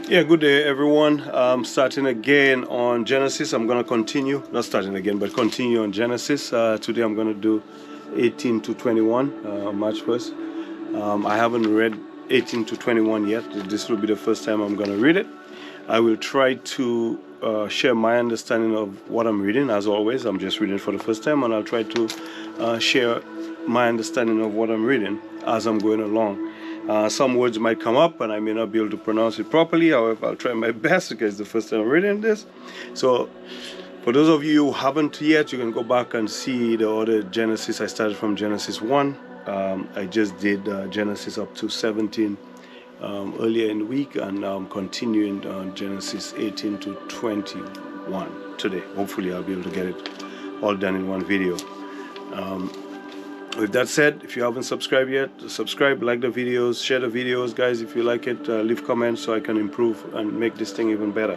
Yeah, good day, everyone. Starting again on Genesis. I'm going to continue, not starting again, but continue on Genesis. Today I'm going to do 18 to 21, March 1st. I haven't read 18 to 21 yet. This will be the first time I'm going to read it. I will try to share my understanding of what I'm reading. As always, I'm just reading for the first time, and I'll try to share my understanding of what I'm reading as I'm going along. Some words might come up and I may not be able to pronounce it properly. However, I'll try my best because it's the first time I'm reading this. So for those of you who haven't yet, you can go back and see the other Genesis. I started from Genesis 1. I just did Genesis up to 17 earlier in the week, and I'm continuing on Genesis 18 to 21 today. Hopefully I'll be able to get it all done in one video. With that said, if you haven't subscribed yet, subscribe, like the videos, share the videos, guys. If you like it, leave comments so I can improve and make this thing even better.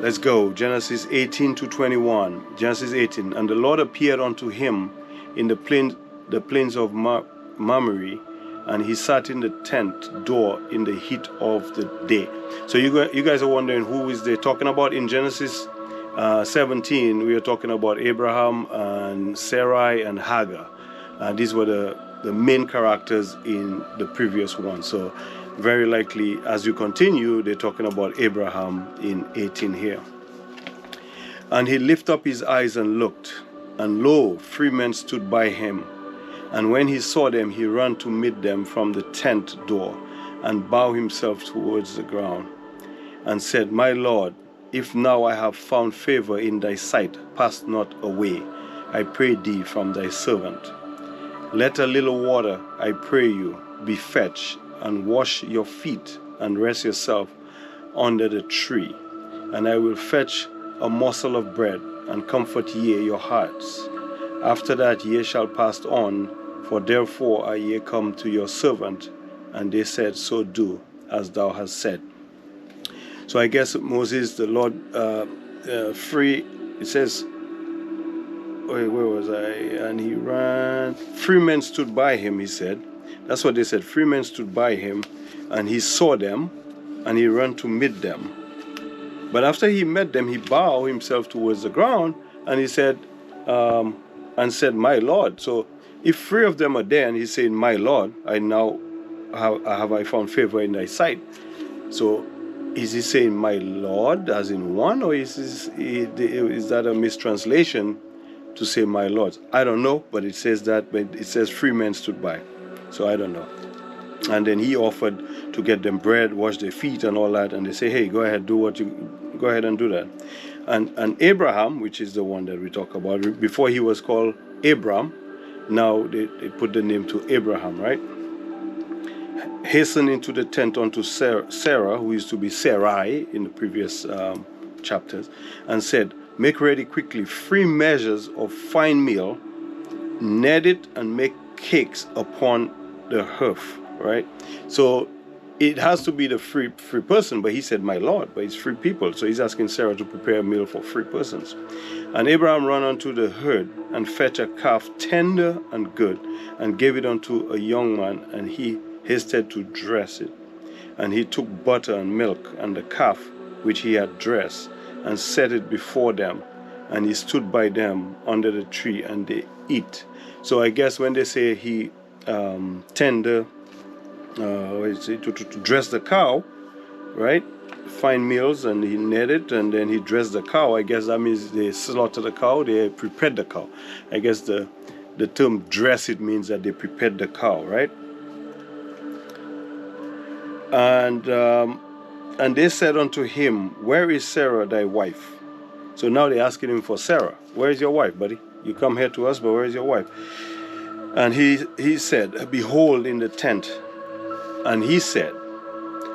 Let's go. Genesis 18 to 21. Genesis 18. And the Lord appeared unto him in the plains of Mamre, and he sat in the tent door in the heat of the day. So you guys are wondering who is they talking about in Genesis 17. We are talking about Abraham and Sarai and Hagar. These were the main characters in the previous one. So very likely, as you continue, they're talking about Abraham in 18 here. And he lifted up his eyes and looked, and lo, 3 men stood by him. And when he saw them, he ran to meet them from the tent door, and bowed himself towards the ground, and said, My Lord, if now I have found favor in thy sight, pass not away, I pray thee, from thy servant. Let a little water, I pray you, be fetched, and wash your feet, and rest yourself under the tree. And I will fetch a morsel of bread, and comfort ye your hearts. After that ye shall pass on, for therefore are ye come to your servant. And they said, So do, as thou hast said. So I guess Moses, the Lord, free, it says, where was I? And he ran. 3 men stood by him, he said. That's what they said. 3 men stood by him, and he saw them, and he ran to meet them. But after he met them, he bowed himself towards the ground, and he said, My Lord. So if 3 of them are there, and he's saying, My Lord, I now have I found favor in thy sight. So is he saying, My Lord, as in one, or is that a mistranslation to say my Lord? I don't know, but it says that, but it says 3 men stood by. So I don't know. And then he offered to get them bread, wash their feet and all that, and they say, hey, go ahead and do that. And Abraham, which is the one that we talk about, before he was called Abram, now they put the name to Abraham, right? Hastened into the tent unto Sarah, who used to be Sarai in the previous chapters, and said, Make ready quickly 3 measures of fine meal, knead it, and make cakes upon the hearth, right? So it has to be the free person, but he said, My Lord, but it's 3 people. So he's asking Sarah to prepare a meal for 3 persons. And Abraham ran unto the herd, and fetched a calf tender and good, and gave it unto a young man, and he hasted to dress it. And he took butter and milk, and the calf which he had dressed, and set it before them, and he stood by them under the tree, and they eat. So I guess when they say he to dress the cow, right? Fine meals, and he kneaded it, and then he dressed the cow. I guess that means they slaughtered the cow, they prepared the cow. I guess the term dress it means that they prepared the cow, right? And they said unto him, Where is Sarah thy wife? So now they're asking him for Sarah. Where is your wife, buddy? You come here to us, but where is your wife? And he said, Behold, in the tent. And he said,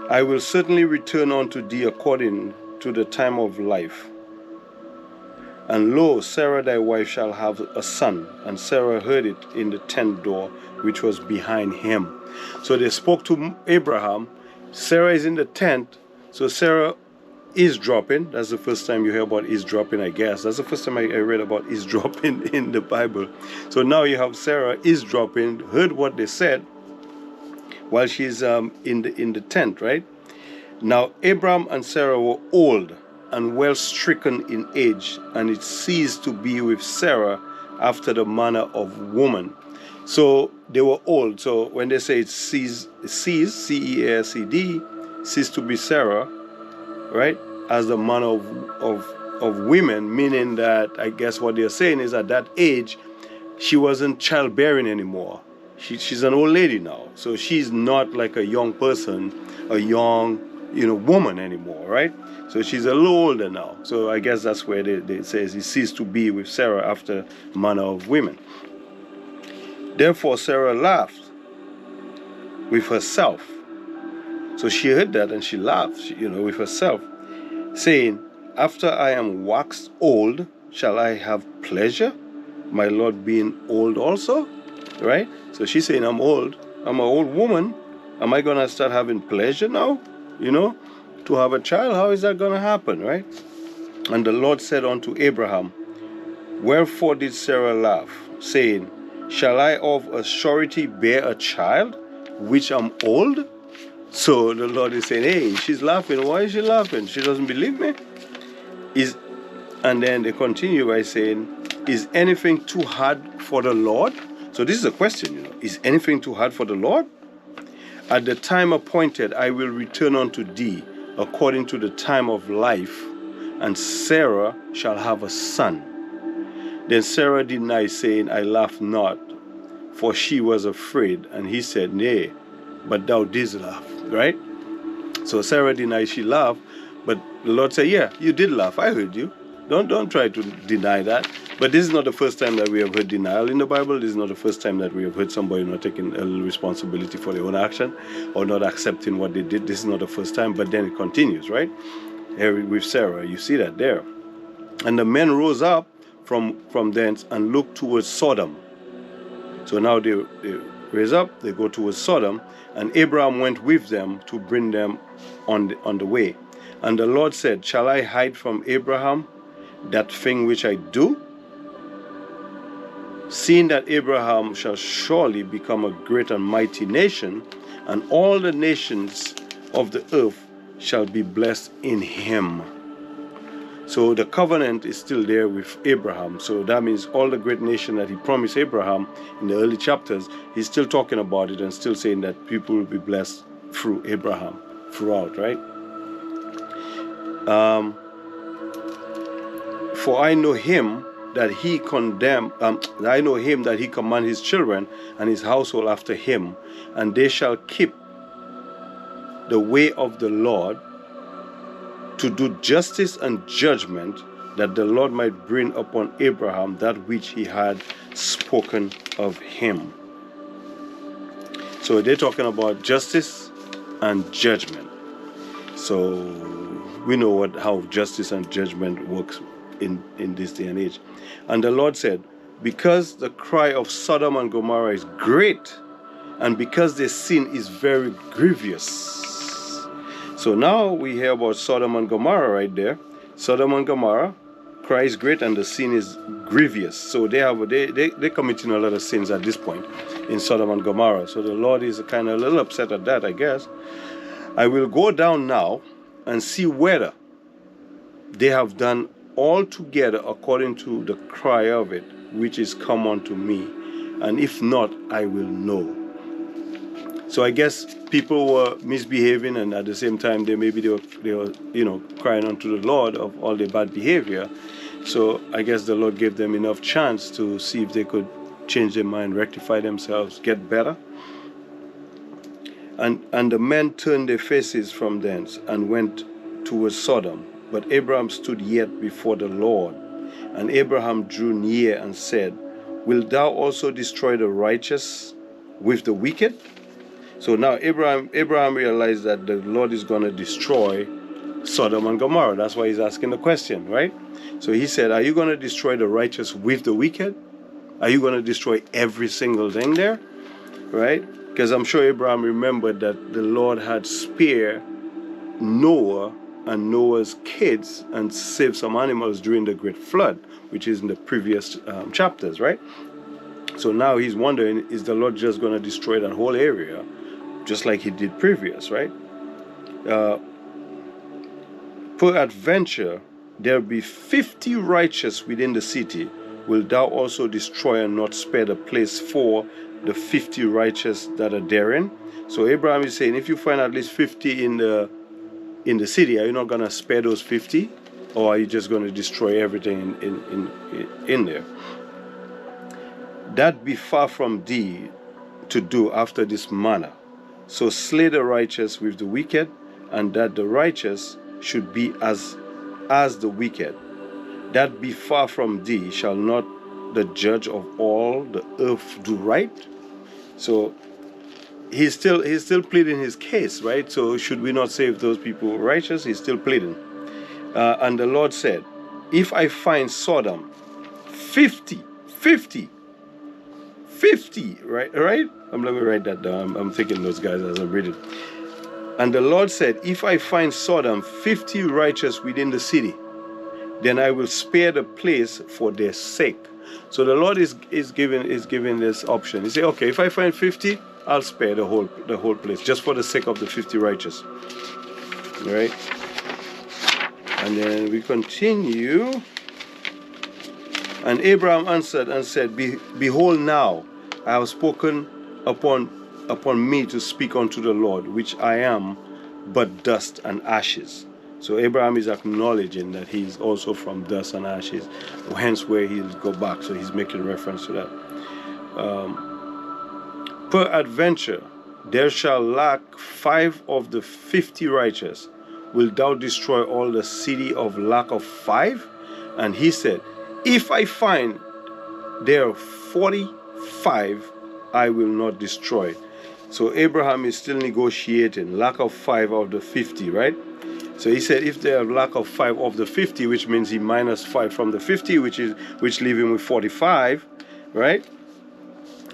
I will certainly return unto thee according to the time of life. And lo, Sarah thy wife shall have a son. And Sarah heard it in the tent door, which was behind him. So they spoke to Abraham. Sarah is in the tent. So Sarah eavesdropping. That's the first time you hear about eavesdropping, I guess. That's the first time I read about eavesdropping in the Bible. So now you have Sarah eavesdropping, heard what they said while she's in the tent, right? Now Abram and Sarah were old and well stricken in age, and it ceased to be with Sarah after the manner of woman. So they were old. So when they say it ceased, C-E-A-S-E-D, ceased to be Sarah, right, as the manner of women, meaning that I guess what they're saying is at that age, she wasn't childbearing anymore. She's an old lady now. So she's not like a young person, a young, woman anymore, right? So she's a little older now. So I guess that's where they say he ceased to be with Sarah after manner of women. Therefore Sarah laughed with herself. So she heard that and she laughed, with herself, saying, after I am waxed old, shall I have pleasure, my Lord being old also? Right? So she's saying, I'm old. I'm an old woman. Am I going to start having pleasure now? To have a child? How is that going to happen? Right? And the Lord said unto Abraham, wherefore did Sarah laugh, saying, shall I of a surety bear a child, which am old? So the Lord is saying, hey, she's laughing. Why is she laughing? She doesn't believe me? And then they continue by saying, is anything too hard for the Lord? So this is a question, is anything too hard for the Lord? At the time appointed, I will return unto thee according to the time of life, and Sarah shall have a son. Then Sarah denied, saying, I laugh not, for she was afraid. And he said, nay, but thou didst laugh, right? So Sarah denied she laughed, but the Lord said, yeah, you did laugh. I heard you. Don't try to deny that. But this is not the first time that we have heard denial in the Bible. This is not the first time that we have heard somebody not taking a responsibility for their own action or not accepting what they did. This is not the first time, but then it continues, right? Here with Sarah, you see that there. And the men rose up from thence and looked towards Sodom. So now they raise up, they go towards Sodom, and Abraham went with them to bring them on the way. And the Lord said, shall I hide from Abraham that thing which I do? Seeing that Abraham shall surely become a great and mighty nation, and all the nations of the earth shall be blessed in him. So the covenant is still there with Abraham. So that means all the great nation that he promised Abraham in the early chapters, he's still talking about it and still saying that people will be blessed through Abraham throughout, right? For I know him that he command his children and his household after him, and they shall keep the way of the Lord, to do justice and judgment, that the Lord might bring upon Abraham that which he had spoken of him. So they're talking about justice and judgment. So we know how justice and judgment works in this day and age. And the Lord said, because the cry of Sodom and Gomorrah is great, and because their sin is very grievous. So now we hear about Sodom and Gomorrah right there. Sodom and Gomorrah, cry is great and the sin is grievous. So they're committing a lot of sins at this point in Sodom and Gomorrah. So the Lord is kind of a little upset at that, I guess. I will go down now and see whether they have done altogether according to the cry of it, which is come unto me. And if not, I will know. So I guess people were misbehaving, and at the same time, they were crying unto the Lord of all their bad behavior. So I guess the Lord gave them enough chance to see if they could change their mind, rectify themselves, get better. And the men turned their faces from thence and went towards Sodom. But Abraham stood yet before the Lord. And Abraham drew near and said, wilt thou also destroy the righteous with the wicked? So now Abraham realized that the Lord is going to destroy Sodom and Gomorrah. That's why he's asking the question, right? So he said, are you going to destroy the righteous with the wicked? Are you going to destroy every single thing there? Right? Because I'm sure Abraham remembered that the Lord had spared Noah and Noah's kids and saved some animals during the great flood, which is in the previous chapters, right? So now he's wondering, is the Lord just going to destroy that whole area, just like he did previous, right? Peradventure there be 50 righteous within the city. Will thou also destroy and not spare the place for the 50 righteous that are therein? So Abraham is saying, if you find at least 50 in the city, are you not going to spare those 50? Or are you just going to destroy everything in there? That be far from thee to do after this manner. So slay the righteous with the wicked, and that the righteous should be as the wicked. That be far from thee. Shall not the judge of all the earth do right? So he's still pleading his case, right? So should we not save those people righteous? He's still pleading. And the Lord said, if I find Sodom 50, right? Let me write that down. I'm thinking those guys as I'm reading. And the Lord said, if I find Sodom 50 righteous within the city, then I will spare the place for their sake. So the Lord is giving this option. He said, okay, if I find 50, I'll spare the whole place, just for the sake of the 50 righteous. All right? And then we continue. And Abraham answered and said, behold, now I have spoken upon me to speak unto the Lord, which I am but dust and ashes. So Abraham is acknowledging that he's also from dust and ashes, hence where he'll go back. So he's making reference to that. Peradventure there shall lack 5 of the 50 righteous. Wilt thou destroy all the city of lack of 5? And he said, if I find there 45, I will not destroy. So Abraham is still negotiating lack of 5 of the 50, right? So he said, if there are lack of 5 of the 50, which means he minus 5 from the 50, which leave him with 45, right?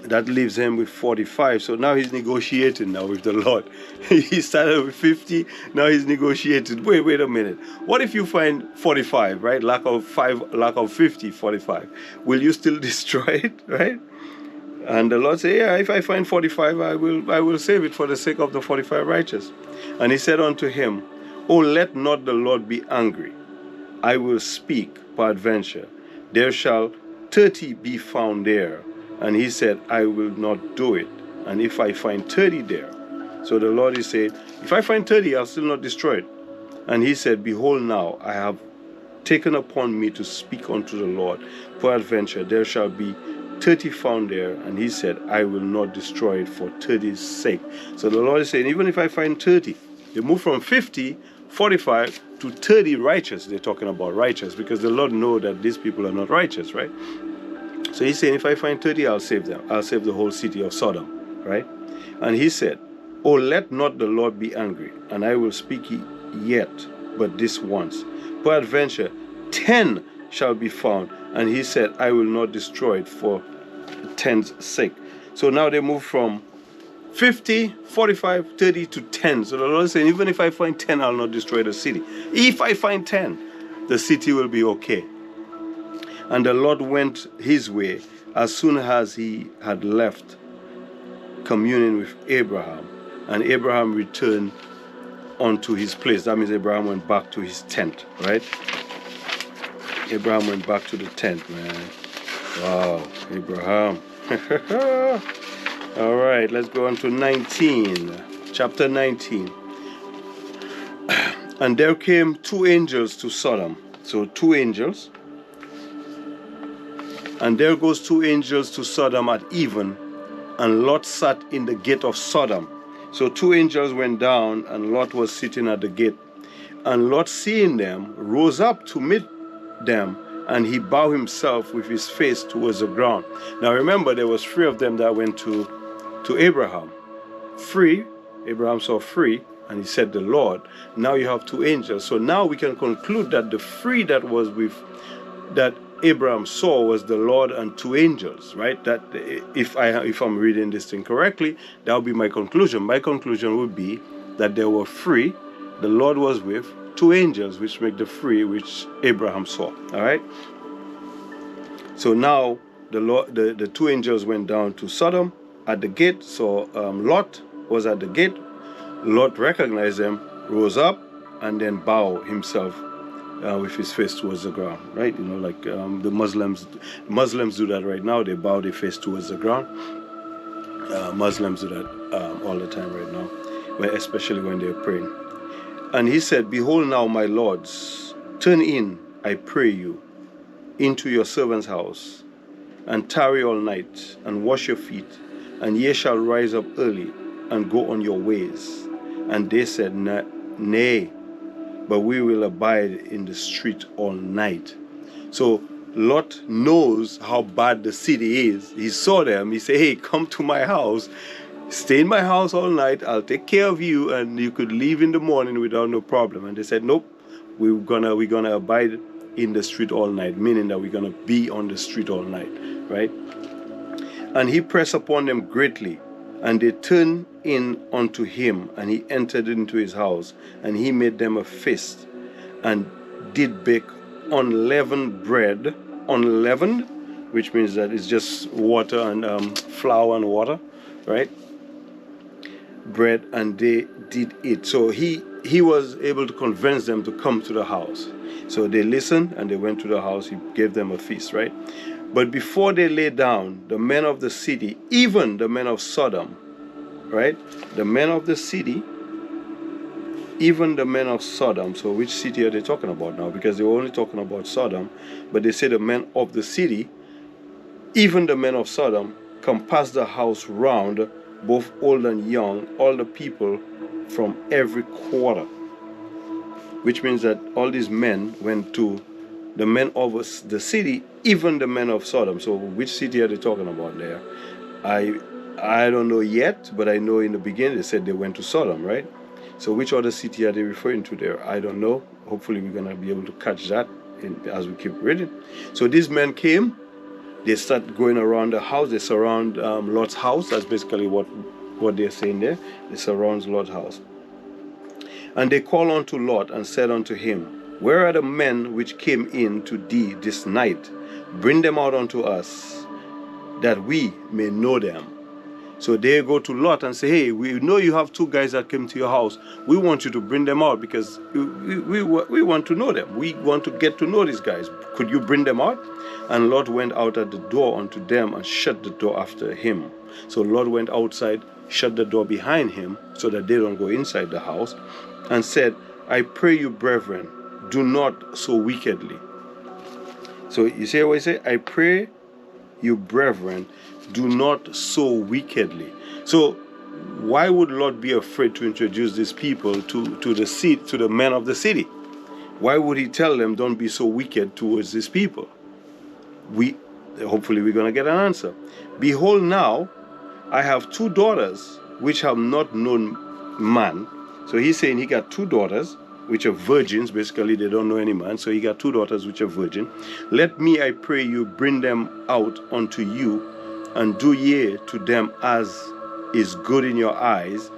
That leaves him with 45. So now he's negotiating now with the Lord. He started with 50. Now he's negotiating. Wait a minute. What if you find 45, right? Lack of 50, 45. Will you still destroy it, right? And the Lord said, yeah, if I find 45, I will save it for the sake of the 45 righteous. And he said unto him, oh, let not the Lord be angry. I will speak peradventure. There shall 30 be found there. And he said, I will not do it. And if I find 30 there. So the Lord is saying, if I find 30, I'll still not destroy it. And he said, behold, now I have taken upon me to speak unto the Lord. Peradventure there shall be 30 found there. And he said, I will not destroy it for 30's sake. So the Lord is saying, even if I find 30, they move from 50, 45 to 30 righteous. They're talking about righteous because the Lord knows that these people are not righteous, right? So he's saying, if I find 30, I'll save them. I'll save the whole city of Sodom, right? And he said, oh, let not the Lord be angry, and I will speak yet but this once. Peradventure 10 shall be found. And he said, I will not destroy it for 10's sake. So now they move from 50, 45, 30 to 10. So the Lord is saying, even if I find 10, I'll not destroy the city. If I find 10, the city will be okay. And the Lord went his way as soon as he had left communing with Abraham. And Abraham returned unto his place. That means Abraham went back to his tent, right? Abraham went back to the tent, man. Wow, Abraham. All right, let's go on to 19. Chapter 19. And there came 2 angels to Sodom. So 2 angels. And there goes 2 angels to Sodom at even, and Lot sat in the gate of Sodom. So 2 angels went down, and Lot was sitting at the gate. And Lot, seeing them, rose up to meet them, and he bowed himself with his face towards the ground. Now remember, there was 3 of them that went to Abraham. 3, Abraham saw 3, and he said the Lord. Now you have 2 angels. So now we can conclude that the 3 that was with that Abraham saw was the Lord and 2 angels, right? That if I'm reading this thing correctly, that would be my conclusion. My conclusion would be that there were 3, the Lord was with 2 angels, which make the 3 which Abraham saw. All right. So now the 2 angels went down to Sodom at the gate. So Lot was at the gate. Lot recognized them, rose up, and then bow himself with his face towards the ground, right? You know, like the Muslims do that right now. They bow their face towards the ground. Muslims do that all the time right now, especially when they're praying. And he said, "Behold now, my lords, turn in, I pray you, into your servant's house, and tarry all night, and wash your feet, and ye shall rise up early, and go on your ways." And they said, "Nay, but we will abide in the street all night." So Lot knows how bad the city is. He saw them. He said, "Hey, come to my house. Stay in my house all night. I'll take care of you, and you could leave in the morning without no problem." And they said, "Nope, we're gonna abide in the street all night," meaning that we're gonna be on the street all night, right? And he pressed upon them greatly, and they turned in unto him, and he entered into his house, and he made them a feast, and did bake unleavened bread, unleavened, which means that it's just water and flour and water, right? Bread, and they did eat. So he was able to convince them to come to the house. So they listened, and they went to the house. He gave them a feast, right? But before they lay down, the men of the city, even the men of Sodom, right? The men of the city, even the men of Sodom. So which city are they talking about now? Because they were only talking about Sodom, but they say the men of the city, even the men of Sodom, compassed the house round, both old and young, all the people from every quarter. Which means that all these men went to the men of the city, even the men of Sodom. So which city are they talking about there? I don't know yet, but I know in the beginning they said they went to Sodom, right? So which other city are they referring to there? I don't know. Hopefully we're going to be able to catch that as we keep reading. So these men came. They start going around the house. They surround Lot's house. That's basically what they're saying there. They surround Lot's house. And they call unto Lot and said unto him, "Where are the men which came in to thee this night? Bring them out unto us, that we may know them." So they go to Lot and say, "Hey, we know you have two guys that came to your house. We want you to bring them out because we want to know them. We want to get to know these guys. Could you bring them out?" And Lot went out at the door unto them and shut the door after him. So Lot went outside, shut the door behind him so that they don't go inside the house, and said, "I pray you, brethren, do not so wickedly." So you see what I say? I pray you, brethren, do not so wickedly. So why would Lot be afraid to introduce these people to the men of the city? Why would he tell them, "Don't be so wicked towards these people"? Hopefully we're going to get an answer. "Behold now, I have two daughters which have not known man." So he's saying he got two daughters which are virgins. Basically, they don't know any man. So he got two daughters which are virgin. "Let me, I pray you, bring them out unto you, and do ye to them as is good in your eyes.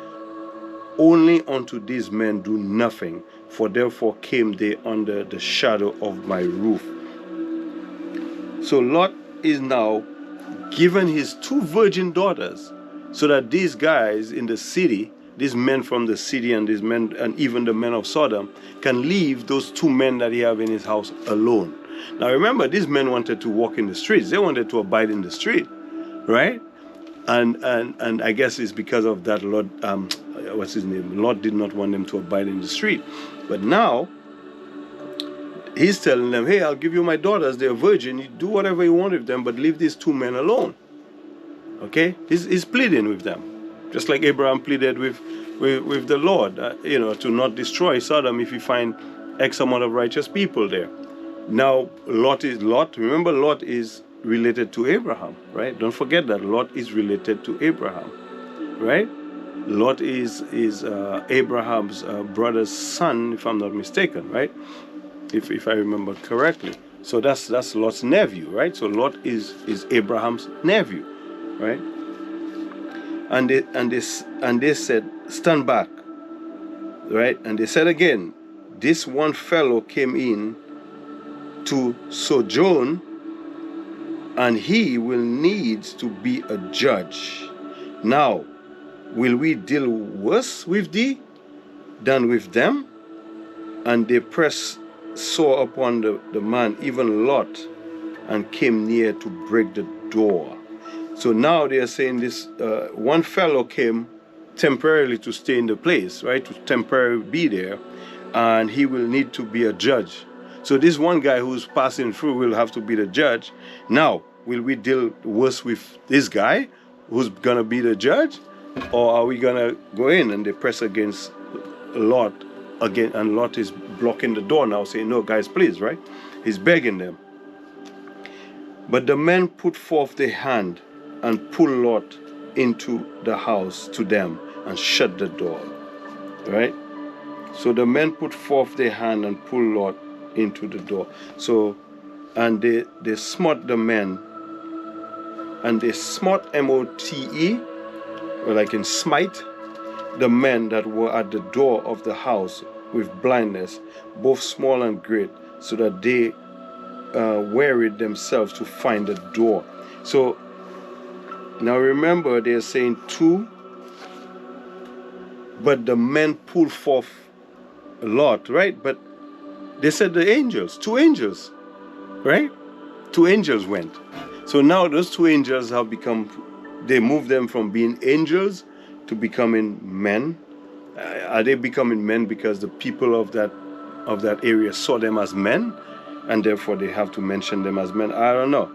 Only unto these men do nothing, for therefore came they under the shadow of my roof." So Lot is now given his two virgin daughters so that these guys in the city, these men from the city and these men and even the men of Sodom, can leave those two men that he have in his house alone. Now remember, these men wanted to walk in the streets. They wanted to abide in the street, right? And I guess it's because of that Lot, what's his name? Lot did not want them to abide in the street. But now he's telling them, "Hey, I'll give you my daughters. They're virgin. You do whatever you want with them, but leave these two men alone." Okay? He's pleading with them. Just like Abraham pleaded with the Lord, to not destroy Sodom if you find X amount of righteous people there. Now, Lot. Remember, Lot is related to Abraham, right? Don't forget that Lot is related to Abraham, right? Lot is Abraham's brother's son, if I'm not mistaken, right? If I remember correctly. So that's Lot's nephew, right? So Lot is Abraham's nephew, right? And they said, "Stand back," right? And they said again, "This one fellow came in to sojourn, and he will need to be a judge. Now, will we deal worse with thee than with them?" And they pressed sore upon the man, even Lot, and came near to break the door. So now they are saying this one fellow came temporarily to stay in the place, right? To temporarily be there, and he will need to be a judge. So this one guy who's passing through will have to be the judge. Now, will we deal worse with this guy who's gonna be the judge? Or are we gonna go in? And they press against Lot again, and Lot is blocking the door now, saying, no, guys, please, right? He's begging them. But the men put forth their hand and pulled Lot into the house to them and shut the door, right? So the men put forth their hand and pulled Lot into the door. So, and they smote the men, and they smote, M-O-T-E, or like in smite, the men that were at the door of the house with blindness, both small and great, so that they wearied themselves to find the door. So now remember, they're saying two, but the men pulled forth Lot, right? But they said the angels, two angels, right? Two angels went. So now those two angels have become, they moved them from being angels to becoming men. Are they becoming men because the people of that area saw them as men, and therefore they have to mention them as men? I don't know.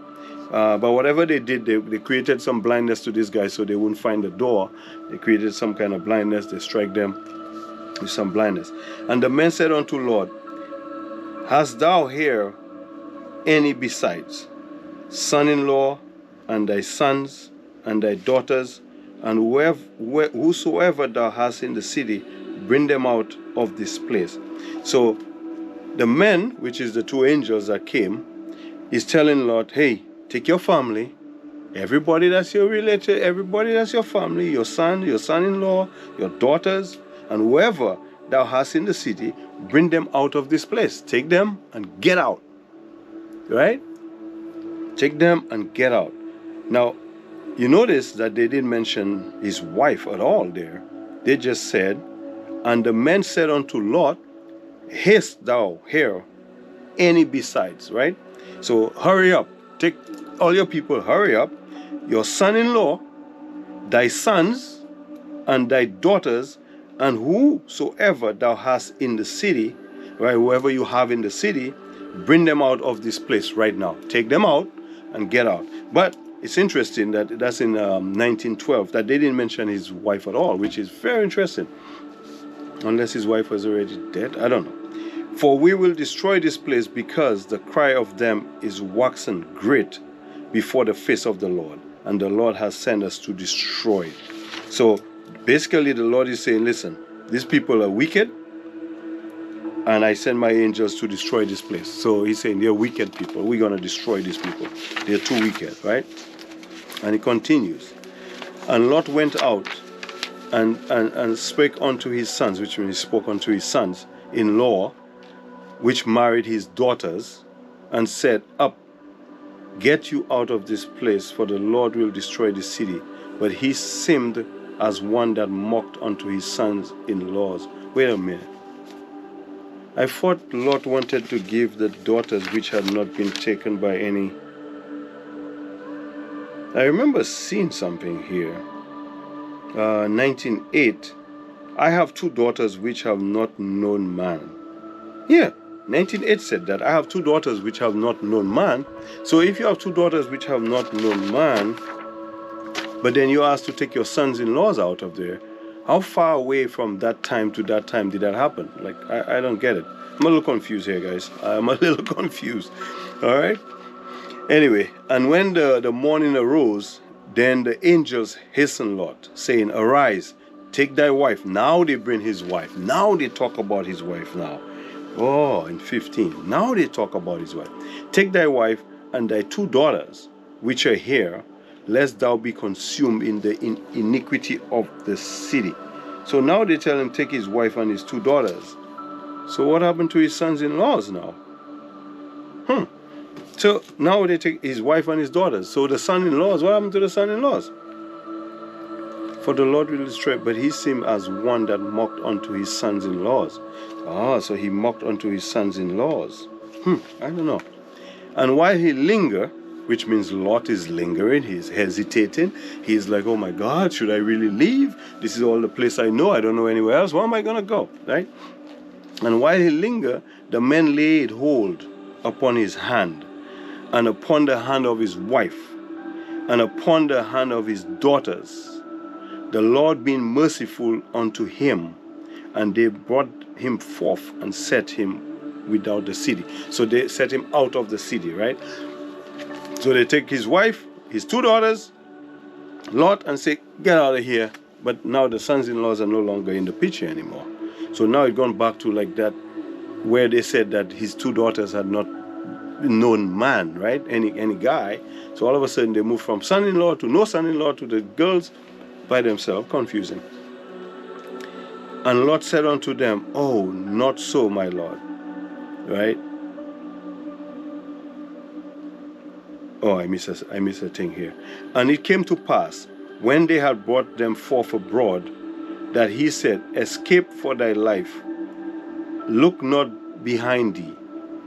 But whatever they did, they created some blindness to this guy so they wouldn't find the door. They created some kind of blindness. They strike them with some blindness. And the men said unto Lord, hast thou here any besides son-in-law, and thy sons, and thy daughters, and whosoever thou hast in the city, bring them out of this place? So the men, which is the two angels that came, is telling Lot, hey, take your family, everybody that's your relative, everybody that's your family, your son, your son-in-law, your daughters, and whoever thou hast in the city, bring them out of this place. Take them and get out. Right? Take them and get out. Now, you notice that they didn't mention his wife at all there. They just said, and the men said unto Lot, hast thou here any besides, right? So hurry up. Take all your people, hurry up. Your son-in-law, thy sons, and thy daughters, and whosoever thou hast in the city, right? Whoever you have in the city, bring them out of this place right now. Take them out and get out. But it's interesting that that's in 1912, that they didn't mention his wife at all, which is very interesting. Unless his wife was already dead, I don't know. For we will destroy this place, because the cry of them is waxen great before the face of the Lord, and the Lord has sent us to destroy it. So basically the Lord is saying, listen, these people are wicked, and I send my angels to destroy this place. So he's saying they're wicked people. We're going to destroy these people. They're too wicked, right? And he continues. And Lot went out and spake unto his sons, which means he spoke unto his sons in law, which married his daughters, and said, up, get you out of this place, for the Lord will destroy the city. But he seemed as one that mocked unto his sons-in-laws. Wait a minute. I thought Lot wanted to give the daughters which had not been taken by any. I remember seeing something here. 19:8. I have two daughters which have not known man. Yeah, 19:8 said that. I have two daughters which have not known man. So if you have two daughters which have not known man, but then you're asked to take your sons-in-laws out of there, how far away from that time to that time did that happen? Like, I don't get it. I'm a little confused here, guys. I'm a little confused. All right? Anyway, and when the morning arose, then the angels hastened Lot, saying, arise, take thy wife. Now they bring his wife. Now they talk about his wife now. Oh, in 15. Now they talk about his wife. Take thy wife and thy two daughters, which are here, lest thou be consumed in the iniquity of the city. So now they tell him take his wife and his two daughters. So what happened to his sons-in-laws now? So now they take his wife and his daughters. So the son-in-laws, what happened to the son-in-laws? for the Lord will destroy. But he seemed as one that mocked unto his sons-in-laws. Ah, so he mocked unto his sons-in-laws. I don't know. And while he lingered, which means Lot is lingering, he's hesitating. He's like, oh my God, should I really leave? This is all the place I know. I don't know anywhere else. Where am I going to go? Right? And while he lingered, the men laid hold upon his hand, and upon the hand of his wife, and upon the hand of his daughters, the Lord being merciful unto him, and they brought him forth and set him without the city. So they set him out of the city, right? So they take his wife, his two daughters, Lot, and say, get out of here. But now the sons-in-laws are no longer in the picture anymore. So now it's gone back to like that, where they said that his two daughters had not known man, right? Any guy. So all of a sudden they move from son-in-law to no son-in-law to the girls by themselves. Confusing. And Lot said unto them, oh, not so, my Lord. Right? Oh, I miss a thing here. And it came to pass, when they had brought them forth abroad, that he said, escape for thy life. Look not behind thee,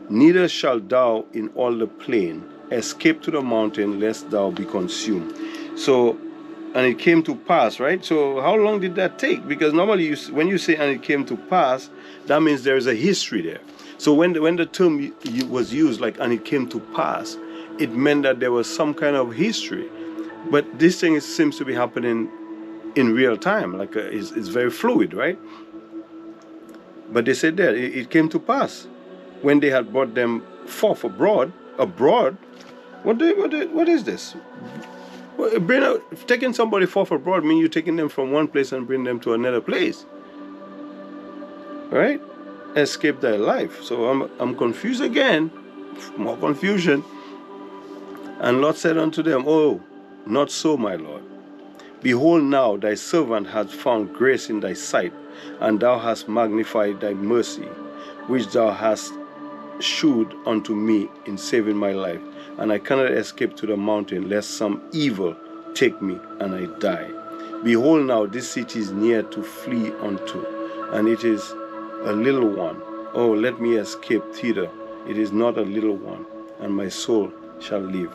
neither shalt thou in all the plain escape to the mountain, lest thou be consumed. So, and it came to pass, right? So how long did that take? Because normally when you say and it came to pass, that means there's a history there. So when the term was used, like and it came to pass, it meant that there was some kind of history. But this thing seems to be happening in real time, like it's very fluid, right? But they said that it came to pass when they had brought them forth abroad. What is this? Taking somebody forth abroad means you're taking them from one place and bring them to another place, right? Escape their life. So I'm confused again, more confusion. And Lot said unto them, oh, not so, my Lord. Behold, now thy servant hath found grace in thy sight, and thou hast magnified thy mercy, which thou hast shewed unto me in saving my life. And I cannot escape to the mountain, lest some evil take me and I die. Behold, now this city is near to flee unto, and it is a little one. Oh, let me escape thither. It is not a little one, and my soul shall live.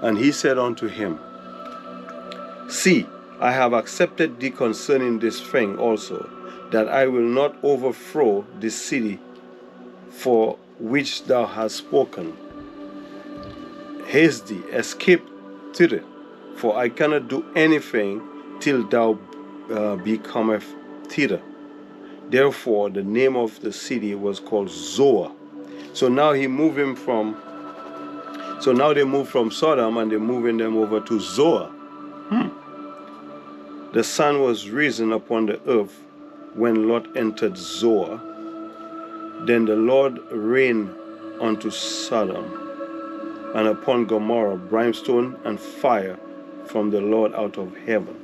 And he said unto him, see, I have accepted thee concerning this thing also, that I will not overthrow this city for which thou hast spoken. Haste thee, escape thither, for I cannot do anything till thou becometh thither. Therefore the name of the city was called Zoar. So now he moved him from, so now they moved from Sodom and they're moving them over to Zoar. The sun was risen upon the earth when Lot entered Zoar. Then the Lord rained unto Sodom and upon Gomorrah brimstone and fire from the Lord out of heaven.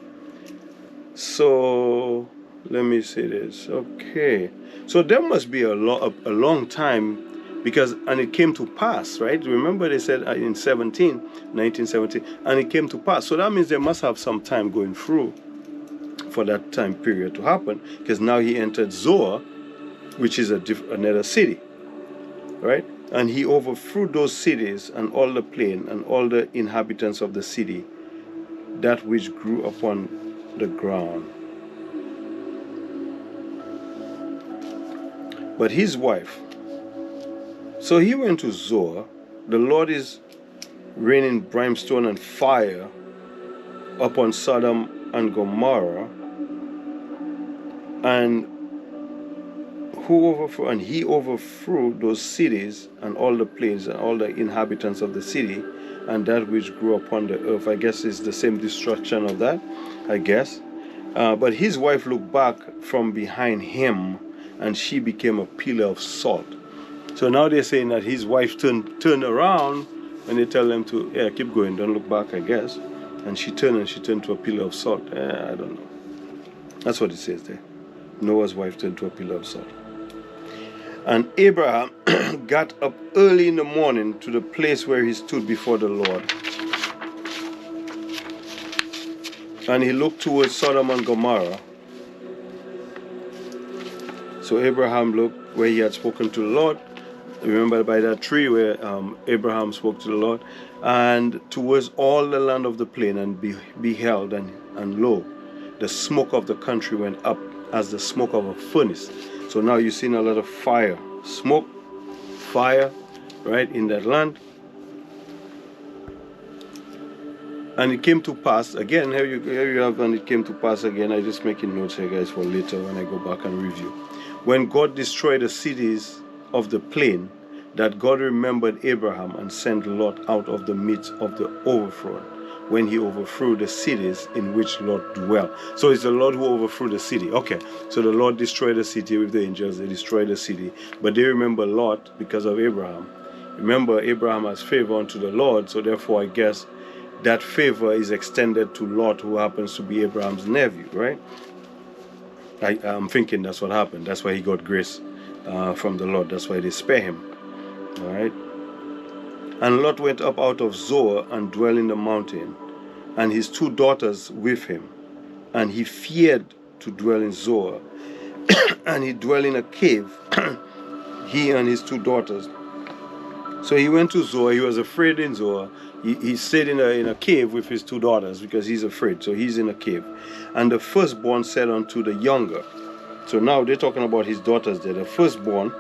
So let me see this. Okay, so there must be a long time, because and it came to pass, right? Remember they said in 1917, and it came to pass. So that means they must have some time going through for that time period to happen, because now he entered Zoar, which is another city, right? And he overthrew those cities and all the plain and all the inhabitants of the city, that which grew upon the ground. But his wife, so he went to Zoar. The Lord is raining brimstone and fire upon Sodom and Gomorrah, and he overthrew those cities and all the plains and all the inhabitants of the city, and that which grew upon the earth. I guess it's the same destruction of that, I guess. But his wife looked back from behind him, and she became a pillar of salt. So now they're saying that his wife turned around, and they tell them to, keep going, don't look back, I guess. And she turned to a pillar of salt. I don't know. That's what it says there. Noah's wife turned to a pillar of salt. And Abraham got up early in the morning to the place where he stood before the Lord. And he looked towards Sodom and Gomorrah. So Abraham looked where he had spoken to the Lord. Remember by that tree where Abraham spoke to the Lord, and towards all the land of the plain, and beheld, and lo, the smoke of the country went up as the smoke of a furnace. So now you've seen a lot of fire, smoke, fire, right, in that land. And it came to pass, again, here you have, and it came to pass again. I'm just making notes here, guys, for later when I go back and review. When God destroyed the cities of the plain, that God remembered Abraham and sent Lot out of the midst of the overthrow, when he overthrew the cities in which Lot dwelt. So it's the Lord who overthrew the city. Okay, so the Lord destroyed the city with the angels. They destroyed the city. But they remember Lot because of Abraham. Remember, Abraham has favor unto the Lord, so therefore I guess that favor is extended to Lot, who happens to be Abraham's nephew, right? I'm thinking that's what happened. That's why he got grace from the Lord. That's why they spare him. All right. And Lot went up out of Zoar and dwelt in the mountain, and his 2 daughters with him. And he feared to dwell in Zoar, and he dwelt in a cave, he and his 2 daughters. So he went to Zoar. He was afraid in Zoar. He stayed in a cave with his 2 daughters because he's afraid. So he's in a cave. And the firstborn said unto the younger. So now they're talking about his daughters there. The firstborn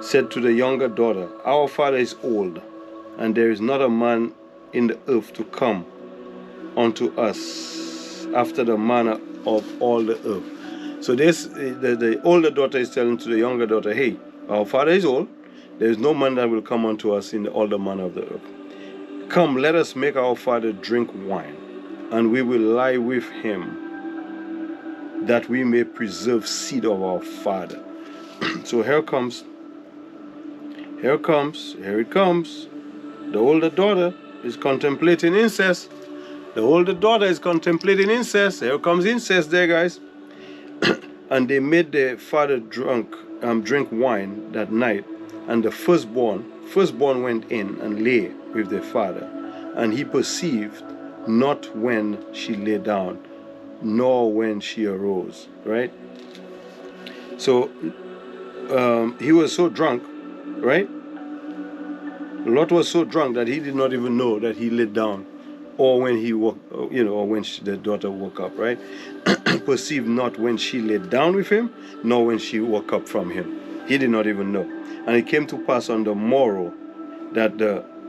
said to the younger daughter, Our father is old, and there is not a man in the earth to come unto us after the manner of all the earth. So this, the older daughter is telling to the younger daughter, hey, our father is old. There is no man that will come unto us in all the manner of the earth. Come, let us make our father drink wine, and we will lie with him, that we may preserve seed of our father. So here it comes. The older daughter is contemplating incest. Here comes incest there, guys. And they made their father drink wine that night. And the firstborn went in and lay with their father. And he perceived not when she lay down, nor when she arose. Right? So he was so drunk, right? Lot was so drunk that he did not even know that he laid down, or when he woke, or when the daughter woke up, right? Perceived not when she laid down with him, nor when she woke up from him. He did not even know. And it came to pass on the morrow that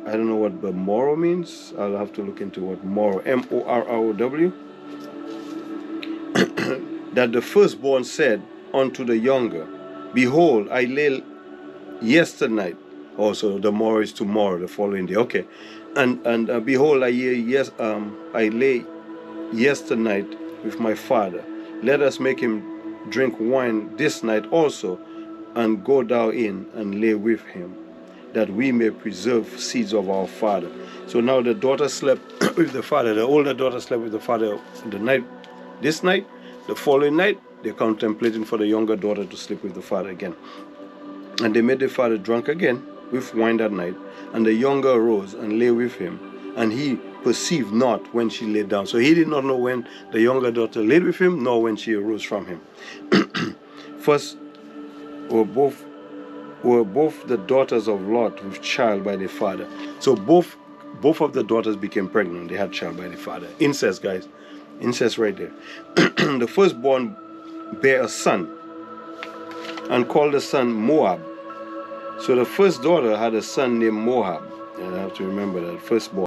I don't know what the morrow means. I'll have to look into what morrow, M-O-R-R-O-W, that the firstborn said unto the younger, Behold, I lay yesternight. Also, the morrow is tomorrow, the following day. Okay, and behold, I lay yesternight with my father. Let us make him drink wine this night also, and go thou in and lay with him, that we may preserve seeds of our father. So now the daughter slept with the father. The older daughter slept with the father this night. The following night, they're contemplating for the younger daughter to sleep with the father again. And they made the father drunk again with wine that night. And the younger arose and lay with him. And he perceived not when she lay down. So he did not know when the younger daughter laid with him, nor when she arose from him. First were both the daughters of Lot with child by their father. So both of the daughters became pregnant. They had child by their father. Incest, guys. Incest right there. The firstborn bare a son, and called the son Moab. So the first daughter had a son named Moab. And I have to remember that, firstborn.